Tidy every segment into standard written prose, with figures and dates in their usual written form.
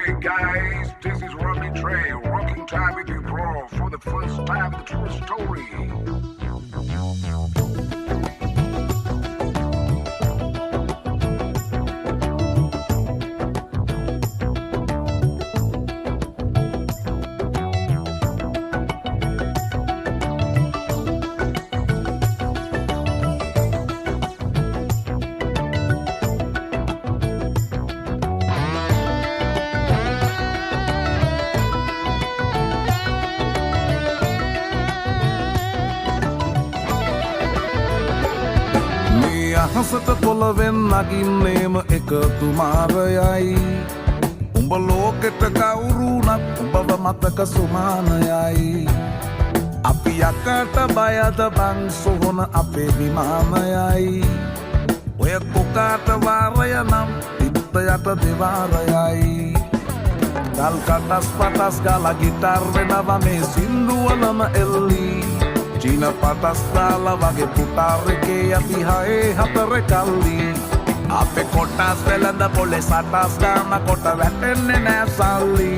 Hey guys, this is Rocky Trey, rocking time with you, bro, for the first time, the true story. අහසට පොළවෙන් නගින්නේම එකතු මාරයයි උඹ ලෝකෙට කවුරුනත් උඹව මතක සුමානයයි අපි යකට බයද බං සොහොන අපේ විමානයයි ඔය කොකාට වාරය නම් තිත්ත යට දෙවාරයයි ගල් කටස් පටස් ගාලා ගිටාර් වෙනවා මේ සින්දුවලම එල්ලී චීන පටස් දාලා වගේ පුටාරකේ අපි හයේ හතර කල්ලි අපේ කොටස් වෙලඳ පොලේ සටස් ගාන කොට වැටෙන්නේ නෑ සල්ලි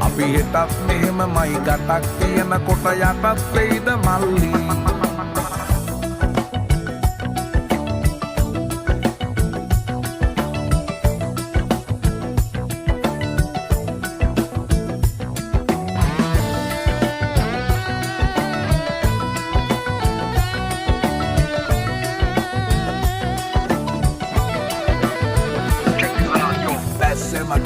අපි හෙටත් මෙහෙමමයි ගටක් තියෙන කොට යටත් වෙයිද මල්ලි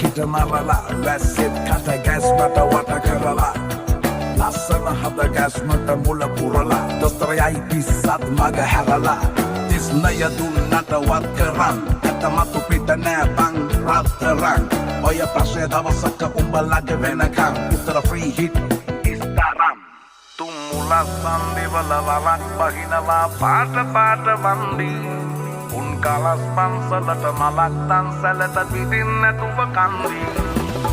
Kita marala, වැස්සෙත් කට ගැස් මට වට කරලා ලස්සන හද ගැස් මට මුල පුරලා දොස්තරයයි පිස්සත් මග හැරලා තිස්නය දුන්නට වත් කරන් ඇත මතු පිට නෑ බං රත්තරන් ඔය ප්‍රශ්නය දවසක උඹලගේ වෙනකම් උත්තර ෆ්‍රී හිට් ඉස්තරම් තුම්මුල සන්දිවල වලක් බහිනවා පාට පාට වන්දී උන් කලස් පන්සලට මලක් තන්සලට පිටින් නැතුව කන්දී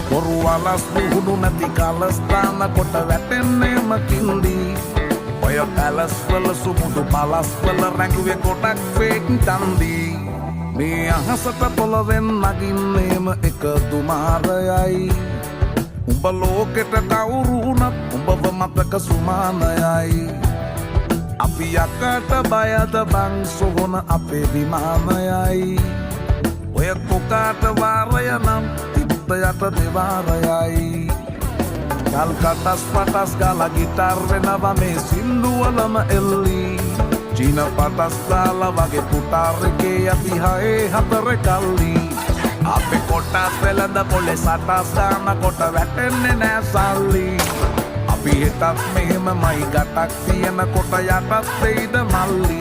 බොරු වලස් විහුණු නැති කලස් දාන කොට වැටෙන්නේම කින්දී ඔය පැලස් වල සුමුදු පලස් වල රැඟුවේ කොටක් ෆේක් තන්දී මේ අහසට පොළවෙන් නගින්නේම එකතු මාරයයි උඹ ලෝකෙට කවුරුනත් උඹව මතක සුමානයයි අපි යකට බයද බං සොහොන අපේ විමානයයි ඔය කොකාට වාරය නම් තිත්ත යට දෙවාරයයි ගල් කටස් පටස් ගාලා ගිටාර් වෙනවා මේ සින්දුවලම එල්ලී චීන පටස් දාලා වගේ පුටාරකේ අපි හයේ හතර කල්ලි අපේ කොටස් වෙලඳ පොලේ සටස් දාන කොට වැටෙන්නේ නෑ සල්ලි අපි හෙටත් මෙහෙමමයි ගටක් තියෙන කොට යටත් වෙයිද මල්ලි